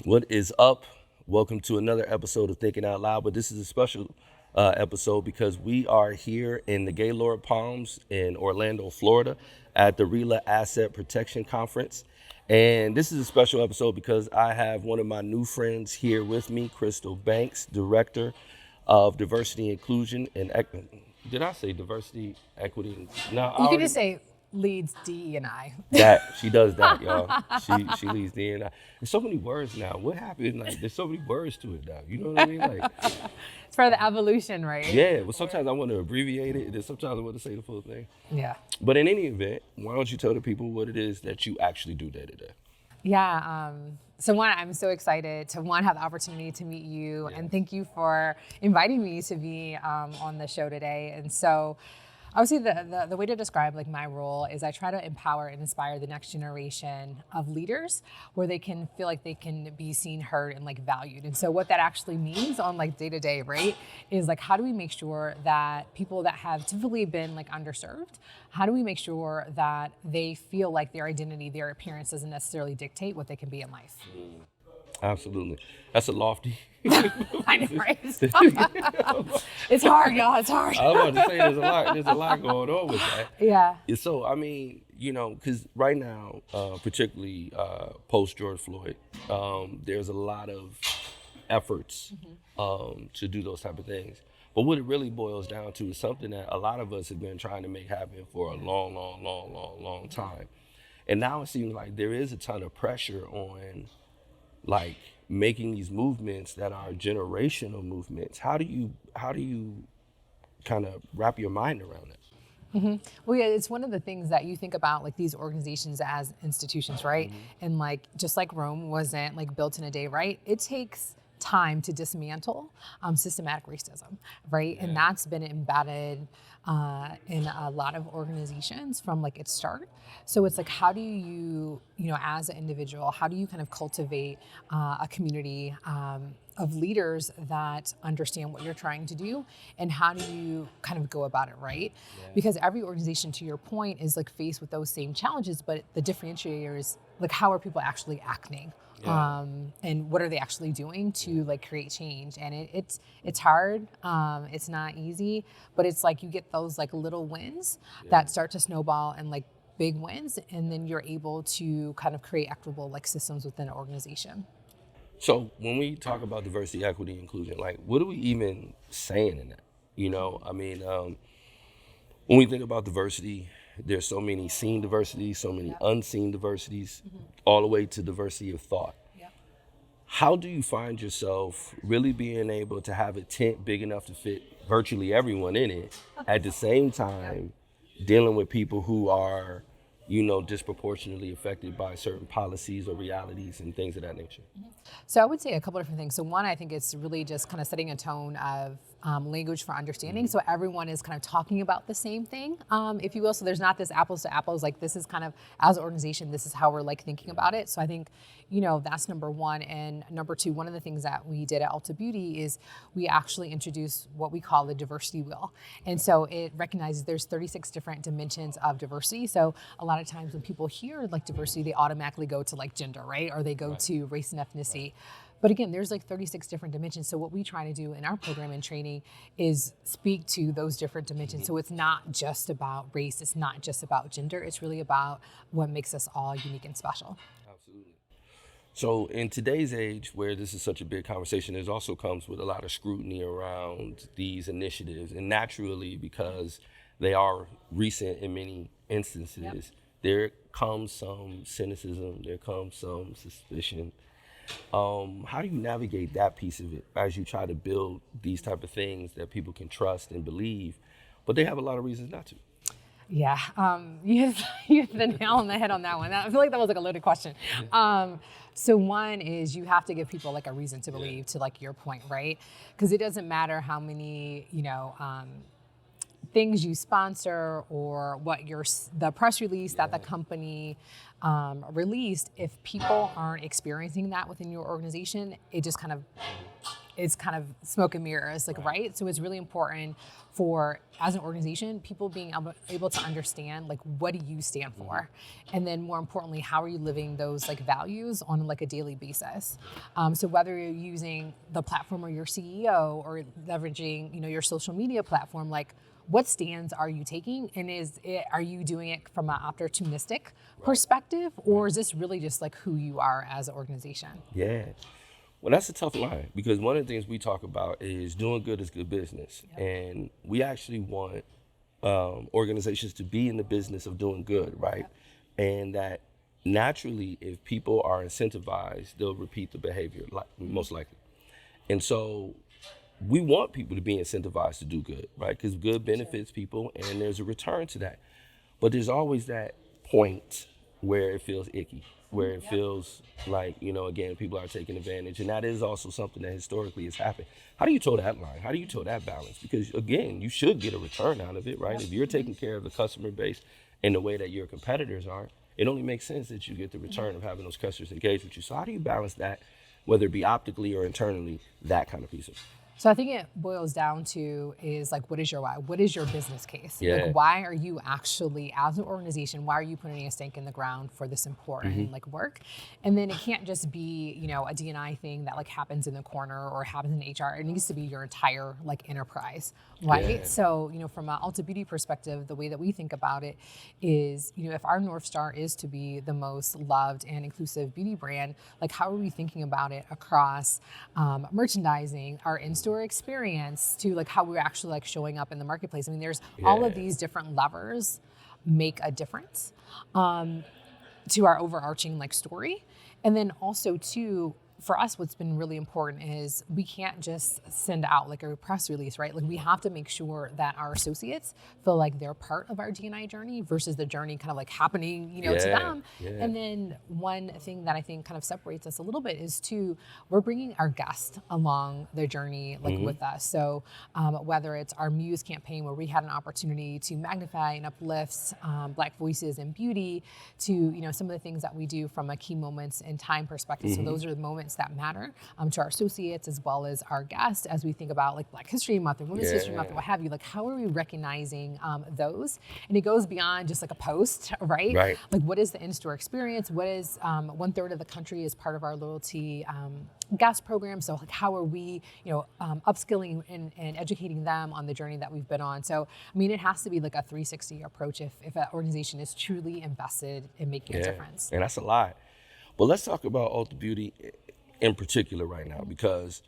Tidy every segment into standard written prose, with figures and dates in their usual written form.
What is up? Welcome to another episode of Thinking Out Loud. But this is a special episode because we are here in the Gaylord Palms in Orlando, Florida, at the RELA Asset Protection Conference. And this is a special episode because I have one of my new friends here with me, Crystal Banks, Director of Diversity, Inclusion, and Did I say diversity, equity? No, I You could already. just say leads D and I. That she does that, y'all. She leads the end. There's so many words now. What happened? Like, there's so many words to it now. You know what I mean? Like, It's for the evolution, right? yeah. Well, sometimes I want to abbreviate it, and then sometimes I want to say the full thing. Yeah. But in any event, why don't you tell the people what it is that you actually do day to day? Yeah. So one, I'm so excited to have the opportunity to meet you, and thank you for inviting me to be on the show today. And so, obviously, the way to describe like my role is I try to empower and inspire the next generation of leaders where they can feel like they can be seen, heard, and like valued. And so what that actually means on like day to day, right, is like how do we make sure that people that have typically been like underserved, how do we make sure that they feel like their identity, their appearance doesn't necessarily dictate what they can be in life? Absolutely. That's a lofty. I know, right? It's hard, y'all. It's hard. I was about to say there's a lot going on with that. Yeah. So I mean, because right now, particularly post George Floyd, there's a lot of efforts to do those type of things. But what it really boils down to is something that a lot of us have been trying to make happen for a long, long, long, long, long time. And now it seems like there is a ton of pressure on like making these movements that are generational movements. How do you kind of wrap your mind around it? Well, yeah, it's one of the things that you think about, like these organizations as institutions, right? And like, just like Rome wasn't like built in a day, right? It takes time to dismantle systematic racism, right? And that's been embedded in a lot of organizations from like its start. So it's like, how do you, as an individual, how do you kind of cultivate a community of leaders that understand what you're trying to do, and how do you kind of go about it, right? Because every organization, to your point, is like faced with those same challenges, but the differentiator is like, how are people actually acting? And what are they actually doing to like create change? And it's hard. It's not easy, but it's like you get those like little wins that start to snowball and like big wins, and then you're able to kind of create equitable like systems within an organization. So when we talk about diversity, equity, inclusion, like what are we even saying in that? I mean, when we think about diversity, there's so many seen diversities, so many unseen diversities, all the way to diversity of thought. How do you find yourself really being able to have a tent big enough to fit virtually everyone in it, at the same time dealing with people who are, disproportionately affected by certain policies or realities and things of that nature? So I would say a couple different things. So one, I think it's really just kind of setting a tone of language for understanding. So everyone is kind of talking about the same thing, if you will. So there's not this apples to apples, like this is kind of, as an organization, this is how we're like thinking about it. So I think, that's number one. And number two, one of the things that we did at Ulta Beauty is we actually introduced what we call the diversity wheel. And so it recognizes there's 36 different dimensions of diversity. So a lot of times when people hear like diversity, they automatically go to like gender, right? Or they go to race and ethnicity. But again, there's like 36 different dimensions. So what we try to do in our program and training is speak to those different dimensions. So it's not just about race, it's not just about gender, it's really about what makes us all unique and special. Absolutely. So in today's age, where this is such a big conversation, it also comes with a lot of scrutiny around these initiatives. And naturally, because they are recent in many instances, there comes some cynicism, there comes some suspicion. How do you navigate that piece of it as you try to build these type of things that people can trust and believe, but they have a lot of reasons not to? Yeah, you hit the nail on the head on that one. I feel like that was like a loaded question. So one is you have to give people like a reason to believe, to like your point, right? Because it doesn't matter how many, things you sponsor or what the press release that the company released, if people aren't experiencing that within your organization, it's kind of smoke and mirrors, like, right? So it's really important for, as an organization, people being able to understand, like, what do you stand for? And then more importantly, how are you living those like values on like a daily basis? So whether you're using the platform or your CEO or leveraging, your social media platform, like, what stands are you taking? And are you doing it from an opportunistic perspective, or is this really just like who you are as an organization? Yeah. Well, that's a tough line, because one of the things we talk about is doing good is good business. Yep. And we actually want organizations to be in the business of doing good, right? Yep. And that naturally, if people are incentivized, they'll repeat the behavior, most likely. And so we want people to be incentivized to do good, right? Because good benefits people, and there's a return to that. But there's always that point where it feels icky, where it feels like, again, people are taking advantage. And that is also something that historically has happened. How do you toe that line? How do you toe that balance? Because again, you should get a return out of it, right? If you're taking care of the customer base in the way that your competitors are, it only makes sense that you get the return of having those customers engage with you. So how do you balance that, whether it be optically or internally, that kind of piece of it? So I think it boils down to is like, what is your why? What is your business case? Yeah. Like, why are you actually, as an organization, why are you putting a stake in the ground for this important like work? And then it can't just be, a D&I thing that like happens in the corner or happens in HR. It needs to be your entire like enterprise, right? Yeah. So, from an Ulta Beauty perspective, the way that we think about it is, if our North Star is to be the most loved and inclusive beauty brand, like, how are we thinking about it across merchandising, our in-store experience, to like how we're actually like showing up in the marketplace? I mean, there's all of these different levers make a difference to our overarching like story. And then also too, for us, what's been really important is we can't just send out like a press release, right? Like, we have to make sure that our associates feel like they're part of our D&I journey versus the journey kind of like happening, to them. Yeah. And then one thing that I think kind of separates us a little bit is we're bringing our guests along their journey, like with us. So whether it's our Muse campaign, where we had an opportunity to magnify and uplift Black voices in beauty, to, some of the things that we do from a key moments in time perspective. So those are the moments that matter to our associates as well as our guests, as we think about like Black History Month and Women's History Month and what have you. Like, how are we recognizing those? And it goes beyond just like a post, right? Like, what is the in-store experience? What is 1/3 of the country is part of our loyalty guest program? So like, how are we, upskilling and educating them on the journey that we've been on? So, I mean, it has to be like a 360 approach if an organization is truly invested in making a difference. And that's a lot. But let's talk about Ulta Beauty in particular right now, because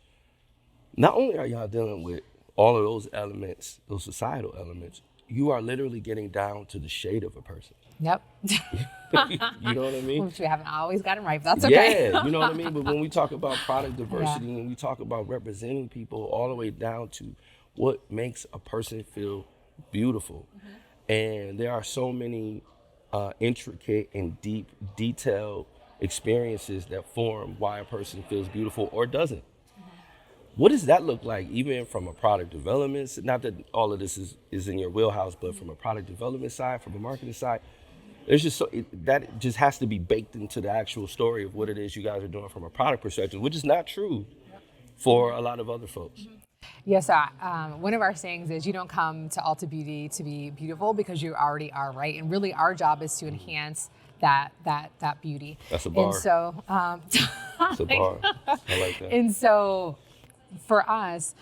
not only are y'all dealing with all of those elements, those societal elements, you are literally getting down to the shade of a person. Yep. You know what I mean? Which we haven't always gotten right, but that's okay. Yeah, you know what I mean? But when we talk about product diversity, when we talk about representing people all the way down to what makes a person feel beautiful. And there are so many intricate and deep, detailed experiences that form why a person feels beautiful or doesn't. What does that look like, even from a product development? Not that all of this is in your wheelhouse, but from a product development side, from a marketing side, there's just that just has to be baked into the actual story of what it is you guys are doing from a product perspective, which is not true for a lot of other folks. Yes, one of our sayings is, you don't come to Ulta Beauty to be beautiful, because you already are, right? And really, our job is to enhance that beauty. That's a bar. And so, That's a bar. I like that. And so, for us,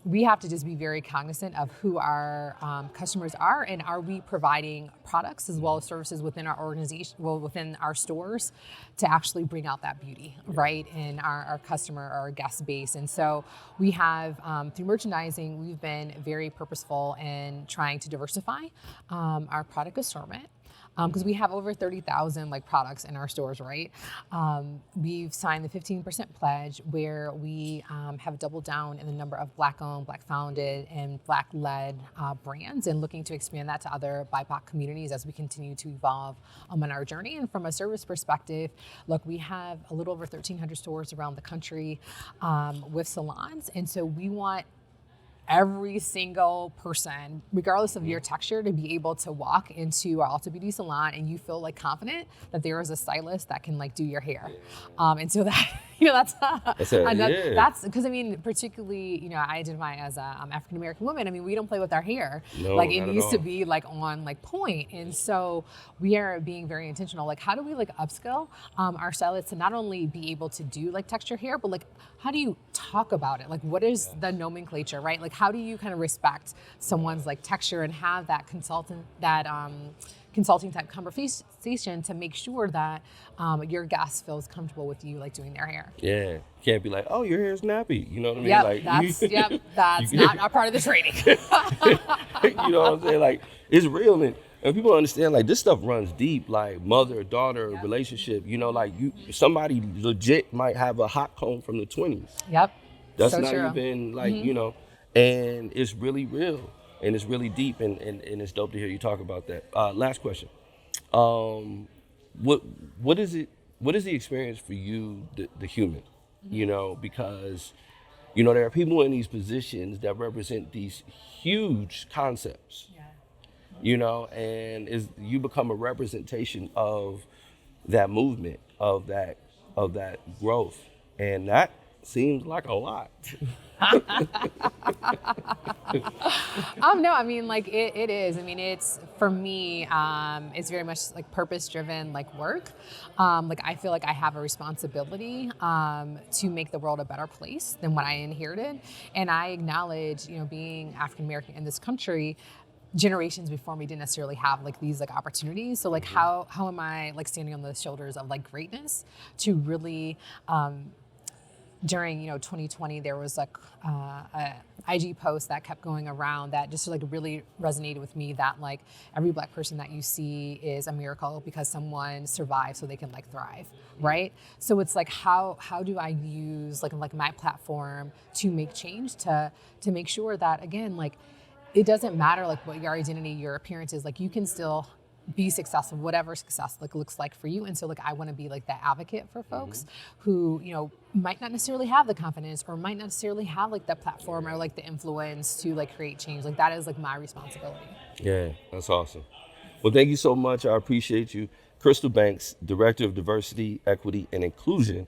we have to just be very cognizant of who our customers are, and are we providing products as well as services within our organization, within our stores, to actually bring out that beauty, right, in our customer or our guest base. And so we have, through merchandising, we've been very purposeful in trying to diversify our product assortment. Because we have over 30,000 like products in our stores, right? We've signed the 15% pledge, where we have doubled down in the number of Black-owned, Black-founded, and Black-led brands, and looking to expand that to other BIPOC communities as we continue to evolve on our journey. And from a service perspective, look, we have a little over 1,300 stores around the country with salons, and so we want every single person, regardless of your texture, to be able to walk into our Ulta Beauty salon and you feel like confident that there is a stylist that can like do your hair. And so that, that's because I mean, particularly, I identify as a African American woman. I mean, we don't play with our hair. No, like it not at needs to all. be like on like point. And so we are being very intentional. Like, how do we like upskill our stylists to not only be able to do like texture hair, but like, how do you talk about it? Like, what is the nomenclature, right? Like, how do you kind of respect someone's like texture and have that consulting type conversation to make sure that your guest feels comfortable with you like doing their hair. Yeah, can't be like, oh, your hair's nappy. You know what I mean? Yep, Like, that's not a part of the training. You know what I'm saying? Like, it's real, and people understand like this stuff runs deep, like mother-daughter relationship. Like somebody legit might have a hot comb from the 20s. Yep. That's so not true. even like, and it's really real and it's really deep and it's dope to hear you talk about that. Last question. What is the experience for you, the human? Because there are people in these positions that represent these huge concepts. And you become a representation of that movement, of that growth, and that seems like a lot. No, I mean, like it is. I mean, it's for me, it's very much like purpose-driven, like work. Like I feel like I have a responsibility to make the world a better place than what I inherited, and I acknowledge, being African American in this country. Generations before me didn't necessarily have like these like opportunities. So like how am I like standing on the shoulders of like greatness to really during 2020 there was like a IG post that kept going around that just like really resonated with me, that like every Black person that you see is a miracle because someone survived so they can like thrive, right? So it's like how do I use like my platform to make change, to make sure that again, like it doesn't matter like what your identity, your appearance is, like you can still be successful, whatever success like looks like for you. And so like I want to be like that advocate for folks who might not necessarily have the confidence or might not necessarily have like that platform or like the influence to like create change. Like that is like my responsibility. Yeah, that's awesome. Well, thank you so much. I appreciate you. Crystal Banks, Director of Diversity, Equity, and Inclusion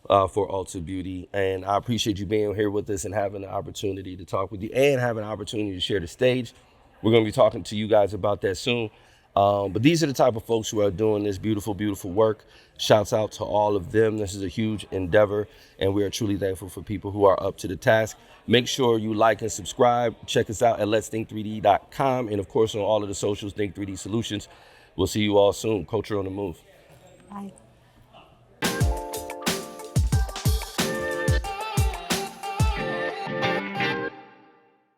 for Ulta Beauty. And I appreciate you being here with us and having the opportunity to talk with you and having an opportunity to share the stage. We're going to be talking to you guys about that soon. But these are the type of folks who are doing this beautiful, beautiful work. Shouts out to all of them. This is a huge endeavor, and we are truly thankful for people who are up to the task. Make sure you like and subscribe. Check us out at letsthinkthree-d.com, and of course on all of the socials, Think 3D Solutions. We'll see you all soon. Culture on the Move. Bye.